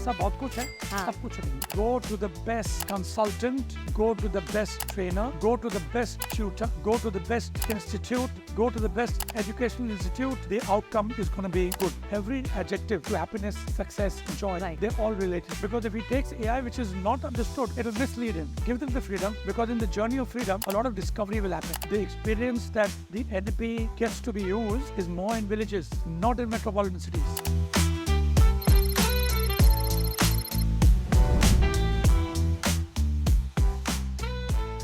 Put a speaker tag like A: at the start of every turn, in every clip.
A: ऐसा बहुत कुछ है, सब कुछ नहीं. Go to the best consultant, go to the best trainer, go to the best tutor, go to the best institute, go to the best educational institute. The outcome is going to be good. Every adjective to happiness, success, joy, they're all related. Because if he takes AI which is not understood, it will mislead him. Give them the freedom, because in the journey of freedom, a lot of discovery will happen. The experience that the NLP gets to be used is more in villages, not in metropolitan cities.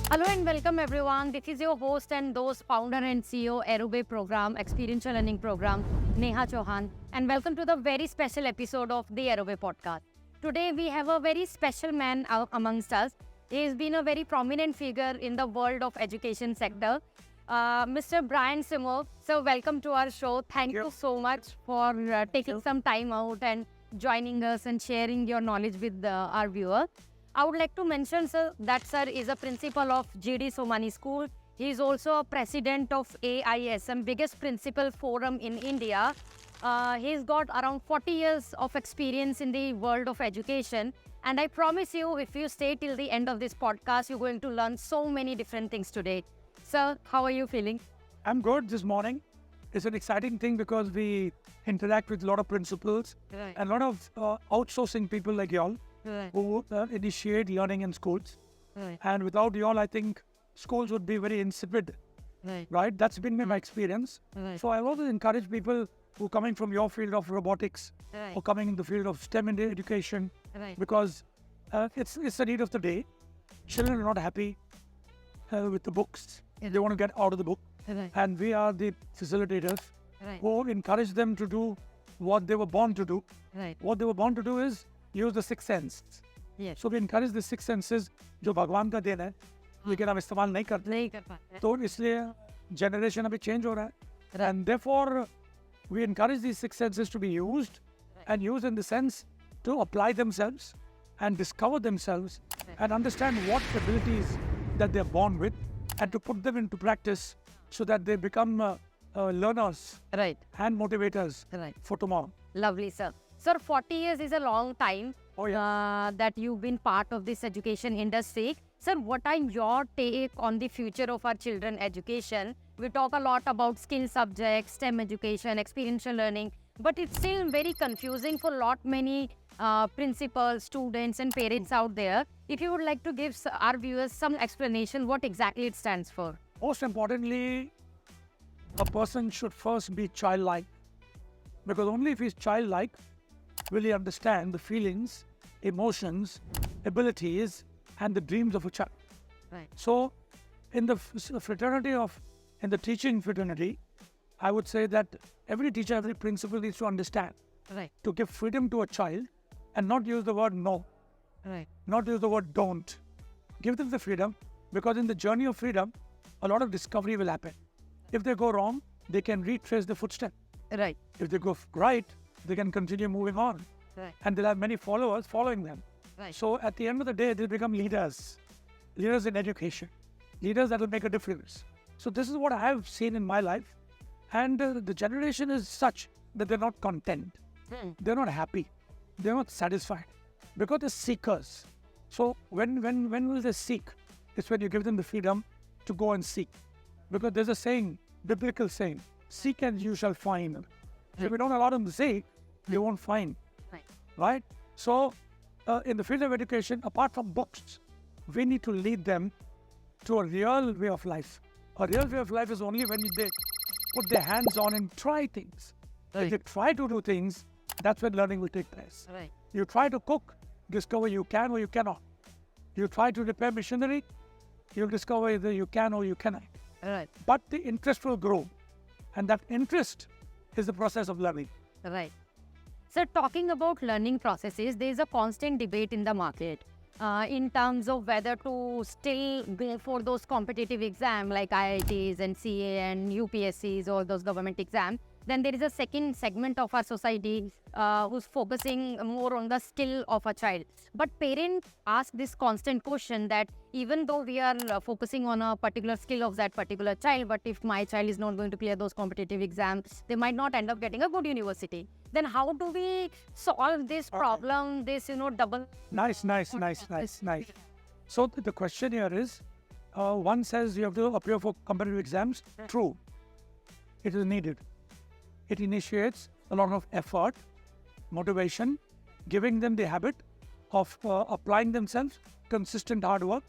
B: Hello and welcome everyone. This is your host and those founder and CEO Aerobay program, experiential learning program, Neha Chauhan, and welcome to the very special episode of the Aerobay podcast. Today we have a very special man amongst us. He has been a very prominent figure in the world of education sector. Mr. Brian Seymour. So welcome to our show. Thank you so much for taking some time out and joining us and sharing your knowledge with our viewers. I would like to mention, sir, that sir is a principal of GD Somani School. He is also a president of AISM, biggest principal forum in India. He's got around 40 years of experience in the world of education. And I promise you, if you stay till the end of this podcast, you're going to learn so many different things today. Sir, how are you feeling?
A: I'm good this morning. It's an exciting thing because we interact with a lot of principals and a lot of outsourcing people like y'all. Who initiate learning in schools. And without y'all, I think schools would be very insipid. Right? That's been my experience. So I always encourage people who are coming from your field of robotics or coming in the field of STEM in education, because it's the need of the day. Children are not happy with the books. They want to get out of the book. And we are the facilitators who encourage them to do what they were born to do. What they were born to do is use the sixth sense. So we encourage the sixth senses, जो भगवान का then है, लेकिन हम इस्तेमाल नहीं करते. तो इसलिए generation अभी change हो रहा है. And therefore, we encourage these six senses to be used and used in the sense to apply themselves and discover themselves and understand what abilities that they're born with and to put them into practice so that they become learners and motivators for tomorrow.
B: Lovely, sir. Sir, 40 years is a long time that you've been part of this education industry. Sir, what are your take on the future of our children education? We talk a lot about skill subjects, STEM education, experiential learning, but it's still very confusing for many principals, students and parents out there. If you would like to give our viewers some explanation what exactly it stands for.
A: Most importantly, a person should first be childlike, because only if he's childlike will he understand the feelings, emotions, abilities, and the dreams of a child. So, in the fraternity in the teaching fraternity, I would say that every teacher, every principal needs to understand to give freedom to a child and not use the word no, not use the word don't. Give them the freedom, because in the journey of freedom, a lot of discovery will happen. If they go wrong, they can retrace the footstep. If they go right, they can continue moving on. And they'll have many followers following them. So at the end of the day, they'll become leaders in education, leaders that will make a difference. So this is what I have seen in my life. And the generation is such that they're not content. They're not happy. They're not satisfied because they're seekers. So when will they seek? It's when you give them the freedom to go and seek. Because there's a saying, biblical saying, seek and you shall find. If we don't allow them to seek, they won't find. Right? So, in the field of education, apart from books, we need to lead them to a real way of life. A real way of life is only when they put their hands on and try things. If they try to do things, that's when learning will take place. You try to cook, discover you can or you cannot. You try to repair machinery, you'll discover either you can or you cannot. But the interest will grow. And that interest is the process of learning.
B: Sir, talking about learning processes, there is a constant debate in the market in terms of whether to still go for those competitive exams like IITs and CA and UPSCs or those government exams, Then there is a second segment of our society who's focusing more on the skill of a child. But parents ask this constant question that even though we are focusing on a particular skill of that particular child, but if my child is not going to clear those competitive exams, they might not end up getting a good university. Then how do we solve this problem, this, double?
A: Nice. So the question here is, one says you have to appear for competitive exams. True. It is needed. It initiates a lot of effort, motivation, giving them the habit of applying themselves, consistent hard work.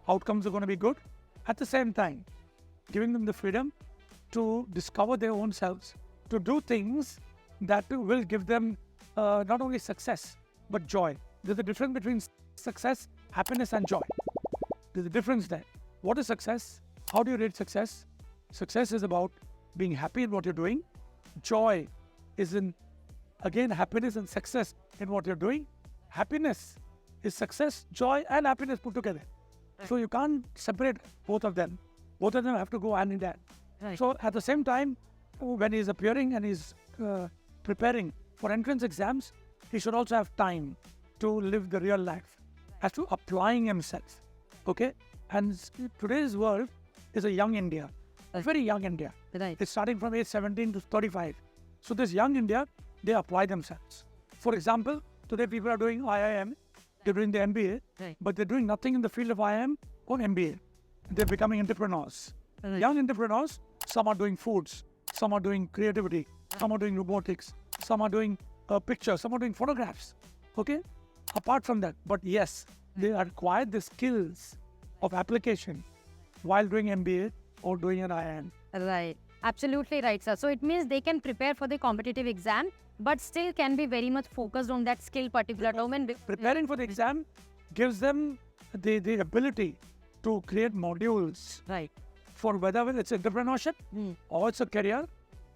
A: Outcomes are going to be good. At the same time, giving them the freedom to discover their own selves, to do things that will give them not only success, but joy. There's a difference between success, happiness, and joy. There's a difference there. What is success? How do you rate success? Success is about being happy in what you're doing. Joy is in, again, happiness and success in what you're doing. Happiness is success, joy, and happiness put together. So you can't separate both of them. Both of them have to go hand in hand.
B: Right.
A: So at the same time, when he's appearing and he's preparing for entrance exams, he should also have time to live the real life, as to applying himself. Okay? And today's world is a young India, a very young India.
B: Right.
A: It's starting from age 17 to 35. So this young India, they apply themselves. For example, today people are doing IIM, they're doing the MBA,
B: Right.
A: but they're doing nothing in the field of IIM or MBA. They're becoming entrepreneurs.
B: Right.
A: Young entrepreneurs, some are doing foods, some are doing creativity, some are doing robotics, some are doing pictures, some are doing photographs. Okay? Apart from that, but yes, they acquire the skills of application while doing MBA or doing an IIM.
B: Right. Absolutely right, sir. So it means they can prepare for the competitive exam, but still can be very much focused on that skill particular domain.
A: Preparing for the exam gives them the ability to create modules
B: Right.
A: for whether it's entrepreneurship or it's a career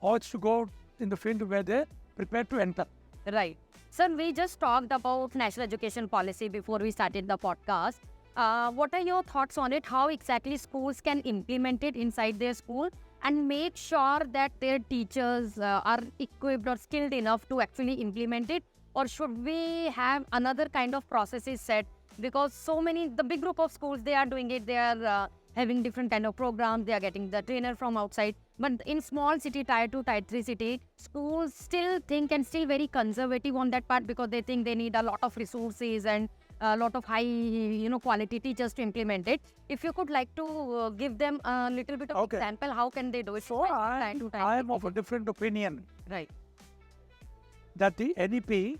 A: or it's to go in the field where they're prepared to enter.
B: Right. Sir, we just talked about national education policy before we started the podcast. What are your thoughts on it? How exactly schools can implement it inside their school and make sure that their teachers are equipped or skilled enough to actually implement it? Or should we have another kind of processes set? Because the big group of schools, they are doing it. They are having different kind of programs. They are getting the trainer from outside. But in small city, tier 2, tier 3 city, schools still think and still very conservative on that part because they think they need a lot of resources and a lot of high, quality teachers to implement it. If you could like to give them a little bit of example, how can they do it?
A: So I am of a different opinion.
B: Right.
A: That the NEP,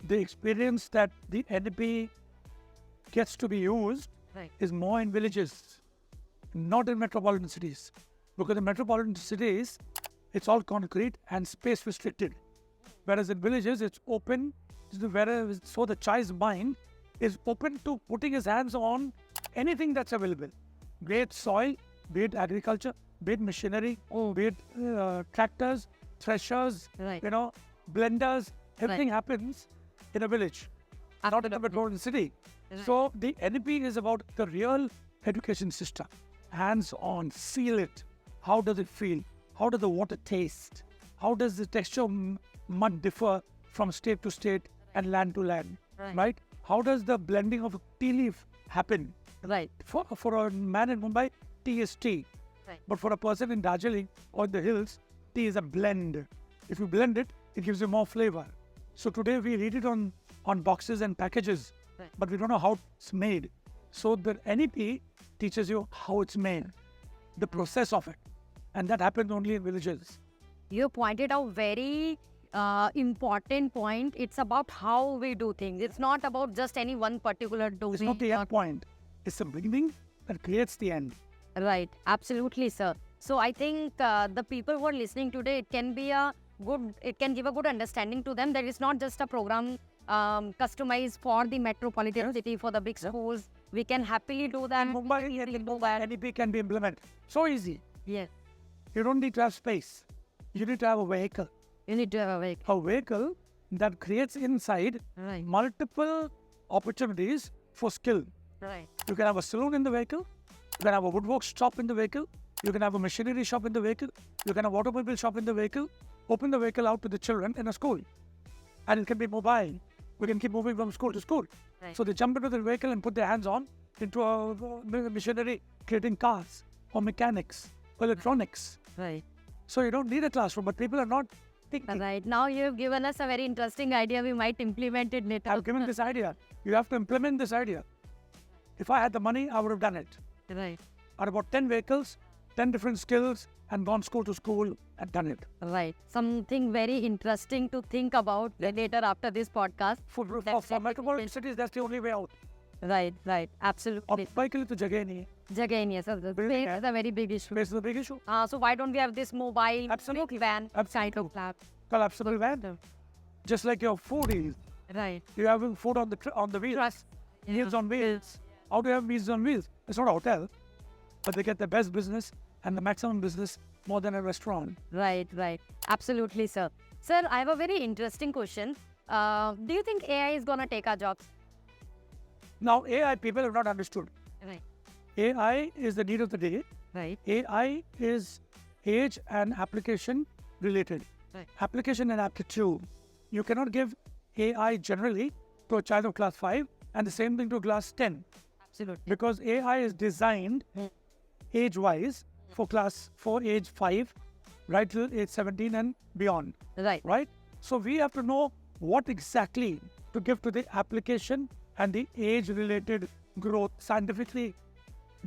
A: the experience that the NEP gets to be used is more in villages, not in metropolitan cities. Because in metropolitan cities, it's all concrete and space restricted. Whereas in villages, it's open. So the child's mind is open to putting his hands on anything that's available. Be it soil, be it agriculture, be it machinery, be it tractors, threshers, blenders. Everything happens in a village, not in a metropolitan city. So the NEP is about the real education system. Hands-on, feel it. How does it feel? How does the water taste? How does the texture of mud differ from state to state and land to land? Right? How does the blending of a tea leaf happen?
B: Right.
A: For a man in Mumbai, tea is tea.
B: Right.
A: But for a person in Darjeeling or the hills, tea is a blend. If you blend it, it gives you more flavor. So today we read it on boxes and packages, but we don't know how it's made. So the NEP teaches you how it's made, the process of it. And that happens only in villages.
B: You pointed out very important point. It's about how we do things. It's not about just any one particular domain.
A: It's not the end point. It's the beginning that creates the end.
B: Right. Absolutely, sir. So I think the people who are listening today, it can give a good understanding to them that it's not just a program customized for the metropolitan city, for the big schools. We can happily do that.
A: In Mumbai, NEP can be implemented. So easy.
B: Yes.
A: You don't need to have space. You need to have a vehicle.
B: You need to have a vehicle.
A: A vehicle that creates inside multiple opportunities for skill.
B: Right.
A: You can have a saloon in the vehicle. You can have a woodwork shop in the vehicle. You can have a machinery shop in the vehicle. You can have an automobile shop in the vehicle. open the vehicle out to the children in a school. And it can be mobile. We can keep moving from school to school.
B: Right.
A: So they jump into the vehicle and put their hands on into a machinery, creating cars or mechanics, electronics.
B: Right.
A: So you don't need a classroom, but people are not thinking.
B: Right. Now you've given us a very interesting idea. We might implement it later.
A: I've given this idea. You have to implement this idea. If I had the money, I would have done it.
B: Right.
A: I'd have bought 10 vehicles, 10 different skills, and gone school to school and done it.
B: Right. Something very interesting to think about later after this podcast.
A: For
B: Definitely.
A: metropolitan cities, that's the only way out.
B: Right. Right. Absolutely.
A: और bike के लिए तो जगह नहीं है.
B: Jagah in, yes, sir. The
A: Building
B: space is a very big issue.
A: Space is a big issue.
B: So why don't we have this mobile
A: Absolutely.
B: van kind
A: Absolutely.
B: of lab?
A: Collapsible van. Just like your food is.
B: Right.
A: You have food on the wheels.
B: Trust.
A: Meals on wheels. How do you have meals on wheels? It's not a hotel, but they get the best business and the maximum business more than a restaurant.
B: Right, right. Absolutely, sir. Sir, I have a very interesting question. Do you think AI is going to take our jobs?
A: Now, AI, people have not understood.
B: Right,
A: AI is the need of the day.
B: right,
A: AI is age and application related.
B: Right.
A: Application and aptitude. You cannot give AI generally to a child of class 5 and the same thing to class 10
B: absolutely.
A: because AI is designed age-wise for class 4, age 5, right till age 17 and beyond,
B: Right,
A: right? So we have to know what exactly to give to the application and the age-related growth scientifically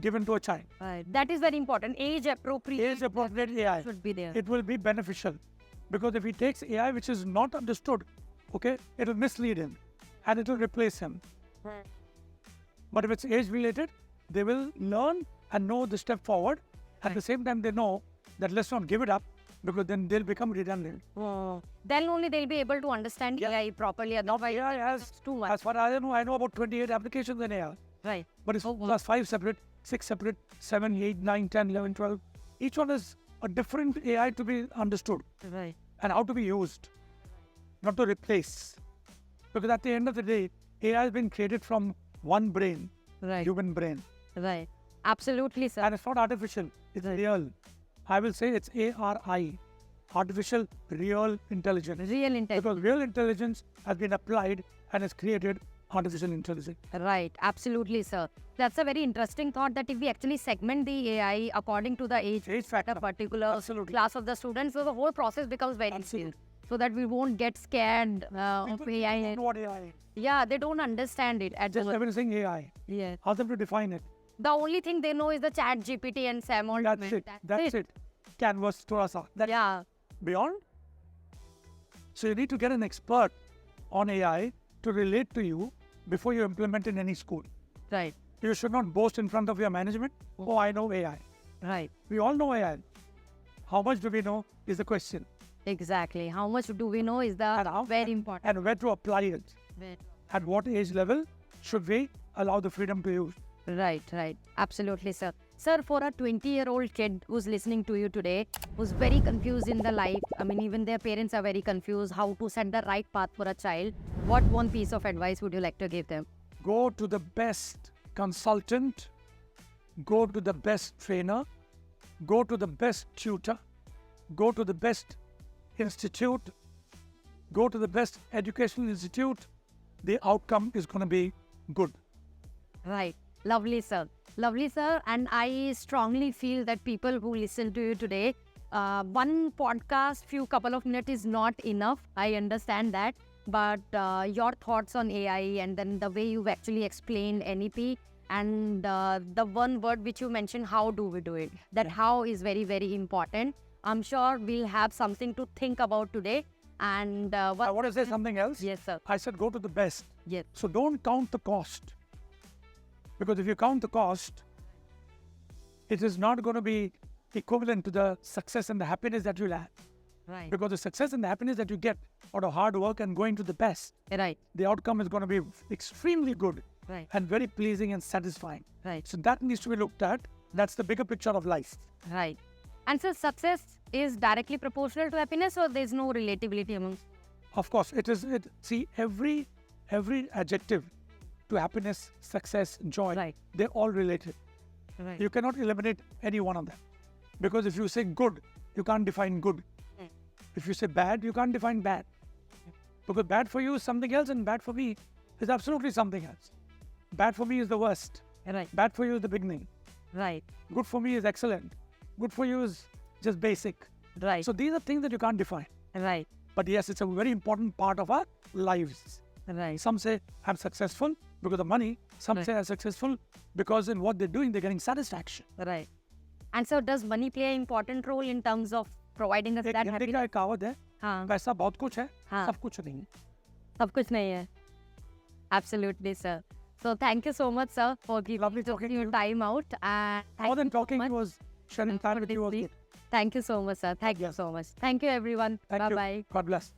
A: given to a child.
B: right. That is very important. Age appropriate
A: Age-appropriate AI.
B: should be there.
A: It will be beneficial because if he takes AI which is not understood, okay, it will mislead him and it will replace him.
B: Right.
A: But if it's age related, they will learn and know the step forward. At the same time, they know that let's not give it up because then they'll become redundant.
B: Then only they'll be able to understand
A: Yeah.
B: AI properly. Otherwise,
A: AI has,
B: it's too much.
A: as far as I know about 28 applications in AI.
B: Right,
A: But it's plus 5 separate, 6 separate, 7, 8, 9, 10, 11, 12. Each one is a different AI to be understood
B: right,
A: and how to be used, not to replace. Because at the end of the day, AI has been created from one brain,
B: right,
A: human brain.
B: right. Absolutely, sir.
A: And it's not artificial, it's real. I will say it's ARI, artificial real intelligence.
B: Real intelligence.
A: Because real intelligence has been applied and has created artificial intelligence.
B: Right, absolutely, sir. That's a very interesting thought that if we actually segment the AI according to the age
A: Age
B: at
A: factor.
B: a particular
A: Absolutely.
B: class of the students, so the whole process becomes very
A: Absolutely.
B: easy. So that we won't get scared of
A: People
B: AI.
A: don't know what AI is.
B: Yeah, they don't understand it at
A: Just
B: the
A: everything AI.
B: yeah.
A: Ask them to define it.
B: The only thing they know is the chat GPT and Seymour.
A: That's it. That's it. Canvas, thoda sa. That's
B: Yeah,
A: beyond. So you need to get an expert on AI to relate to you before you implement in any school.
B: right,
A: You should not boast in front of your management. Oh, I know AI.
B: right.
A: We all know AI. How much do we know is the question.
B: Exactly. How much do we know is the
A: And how-
B: very important.
A: And where to apply it. At what age level should we allow the freedom to use?
B: Right, right. Absolutely, sir. Sir, for a 20-year-old kid who's listening to you today, who's very confused in the life, I mean, even their parents are very confused how to set the right path for a child, what one piece of advice would you like to give them?
A: Go to the best consultant, go to the best trainer, go to the best tutor, go to the best institute, go to the best educational institute. The outcome is going to be good.
B: Right. Lovely, sir. Lovely, sir. And I strongly feel that people who listen to you today, one podcast, couple of minutes is not enough. I understand that. But your thoughts on AI and then the way you've actually explained NEP and the one word which you mentioned, how do we do it? That how is very, very important. I'm sure we'll have something to think about today. And
A: I want to say something else.
B: Yes, sir.
A: I said go to the best.
B: Yes.
A: So don't count the cost. Because if you count the cost, it is not going to be equivalent to the success and the happiness that you'll have.
B: Right.
A: Because the success and the happiness that you get out of hard work and going to the best,
B: Right.
A: the outcome is going to be extremely good
B: Right.
A: and very pleasing and satisfying.
B: Right.
A: So that needs to be looked at. That's the bigger picture of life.
B: Right. And so success is directly proportional to happiness or there's no relativity among?
A: Of course, it is. See, every adjective to happiness, success, joy,
B: Right.
A: they're all related.
B: Right.
A: You cannot eliminate any one of them. Because if you say good, you can't define good. If you say bad, you can't define bad. Because bad for you is something else and bad for me is absolutely something else. Bad for me is the worst.
B: Right.
A: Bad for you is the beginning.
B: Right.
A: Good for me is excellent. Good for you is just basic.
B: Right.
A: So these are things that you can't define.
B: Right.
A: But yes, it's a very important part of our lives.
B: Right.
A: Some say I'm successful because of money. Some
B: Right.
A: say I'm successful because in what they're doing, they're getting satisfaction.
B: Right. And so does money play an important role in terms of providing us
A: एक
B: that
A: Hindi
B: happiness?
A: का एक कहावत है,
B: हाँ.
A: पैसा बहुत कुछ है,
B: हाँ.
A: सब कुछ नहीं है.
B: सब कुछ नहीं है. Absolutely, sir. So thank you so much, sir, for
A: Lovely talking to
B: your
A: you.
B: time out. And thank
A: More than
B: you so
A: talking,
B: much.
A: it was sharing time with you. Was
B: Deeply.
A: good.
B: Thank you so much, sir. Thank you
A: Yes.
B: so much. Thank you, everyone.
A: Thank you.
B: Bye-bye.
A: God bless.